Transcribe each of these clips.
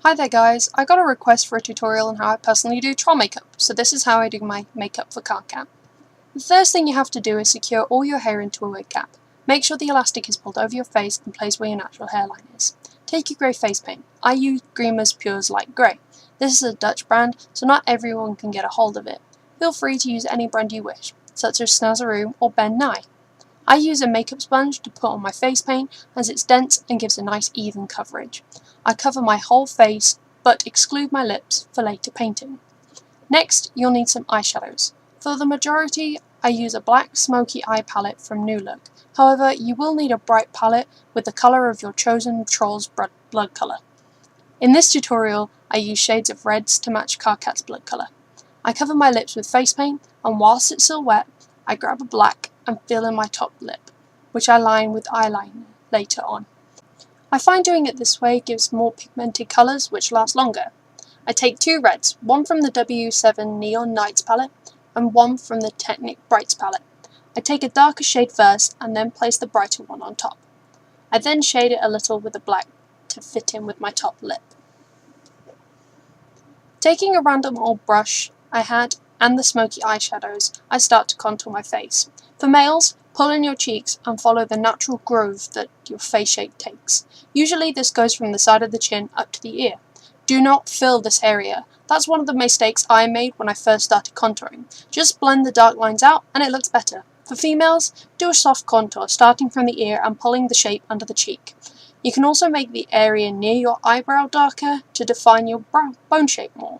Hi there guys, I got a request for a tutorial on how I personally do troll makeup, so this is how I do my makeup for Karkat. The first thing you have to do is secure all your hair into a wig cap. Make sure the elastic is pulled over your face and placed where your natural hairline is. Take your grey face paint. I use Grimas Pure's Light Grey. This is a Dutch brand, so not everyone can get a hold of it. Feel free to use any brand you wish, such as Snazaroo or Ben Nye. I use a makeup sponge to put on my face paint as it's dense and gives a nice even coverage. I cover my whole face but exclude my lips for later painting. Next, you'll need some eyeshadows. For the majority, I use a black Smokey eye palette from New Look. However, you will need a bright palette with the colour of your chosen troll's blood colour. In this tutorial, I use shades of reds to match Karkat's blood colour. I cover my lips with face paint, and whilst it's still wet, I grab a black and fill in my top lip, which I line with eyeliner later on. I find doing it this way gives more pigmented colours which last longer. I take two reds, one from the W7 Neon Nights palette and one from the Technic Brights palette. I take a darker shade first and then place the brighter one on top. I then shade it a little with the black to fit in with my top lip. Taking a random old brush I had and the smoky eyeshadows, I start to contour my face. For males, pull in your cheeks and follow the natural groove that your face shape takes. Usually this goes from the side of the chin up to the ear. Do not fill this area. That's one of the mistakes I made when I first started contouring. Just blend the dark lines out and it looks better. For females, do a soft contour starting from the ear and pulling the shape under the cheek. You can also make the area near your eyebrow darker to define your bone shape more.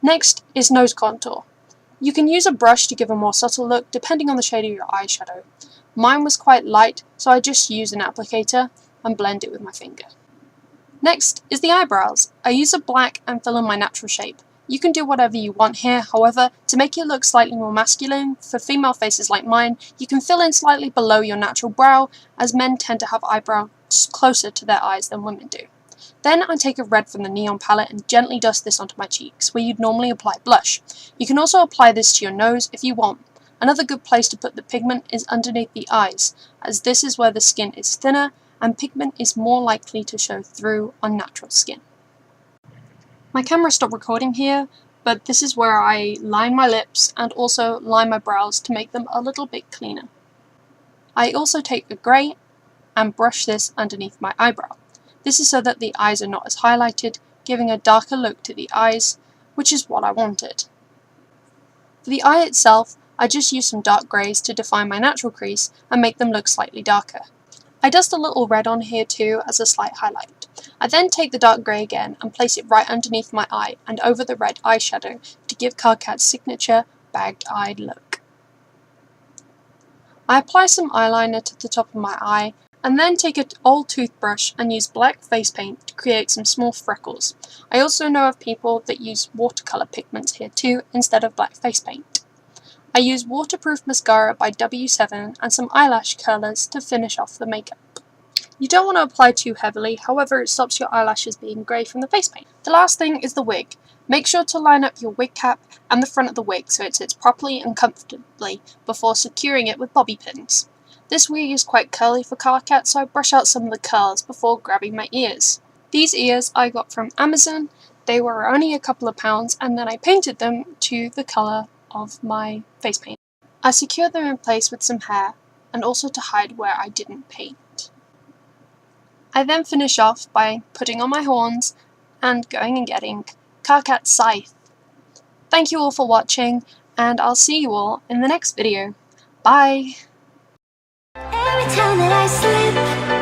Next is nose contour. You can use a brush to give a more subtle look depending on the shade of your eyeshadow. Mine was quite light, so I just use an applicator and blend it with my finger. Next is the eyebrows. I use a black and fill in my natural shape. You can do whatever you want here, however, to make it look slightly more masculine, for female faces like mine, you can fill in slightly below your natural brow, as men tend to have eyebrows closer to their eyes than women do. Then I take a red from the Neon palette and gently dust this onto my cheeks, where you'd normally apply blush. You can also apply this to your nose if you want. Another good place to put the pigment is underneath the eyes, as this is where the skin is thinner and pigment is more likely to show through on natural skin. My camera stopped recording here, but this is where I line my lips and also line my brows to make them a little bit cleaner. I also take a grey and brush this underneath my eyebrow. This is so that the eyes are not as highlighted, giving a darker look to the eyes, which is what I wanted. For the eye itself, I just use some dark greys to define my natural crease and make them look slightly darker. I dust a little red on here too as a slight highlight. I then take the dark grey again and place it right underneath my eye and over the red eyeshadow to give Karkat's signature bagged-eyed look. I apply some eyeliner to the top of my eye and then take an old toothbrush and use black face paint to create some small freckles. I also know of people that use watercolour pigments here too instead of black face paint. I use Waterproof Mascara by W7 and some eyelash curlers to finish off the makeup. You don't want to apply too heavily, however it stops your eyelashes being grey from the face paint. The last thing is the wig. Make sure to line up your wig cap and the front of the wig so it sits properly and comfortably before securing it with bobby pins. This wig is quite curly for Karkat, so I brush out some of the curls before grabbing my ears. These ears I got from Amazon. They were only a couple of pounds and then I painted them to the colour of my face paint. I secured them in place with some hair and also to hide where I didn't paint. I then finish off by putting on my horns and going and getting Karkat Scythe. Thank you all for watching and I'll see you all in the next video. Bye! Every time that I slip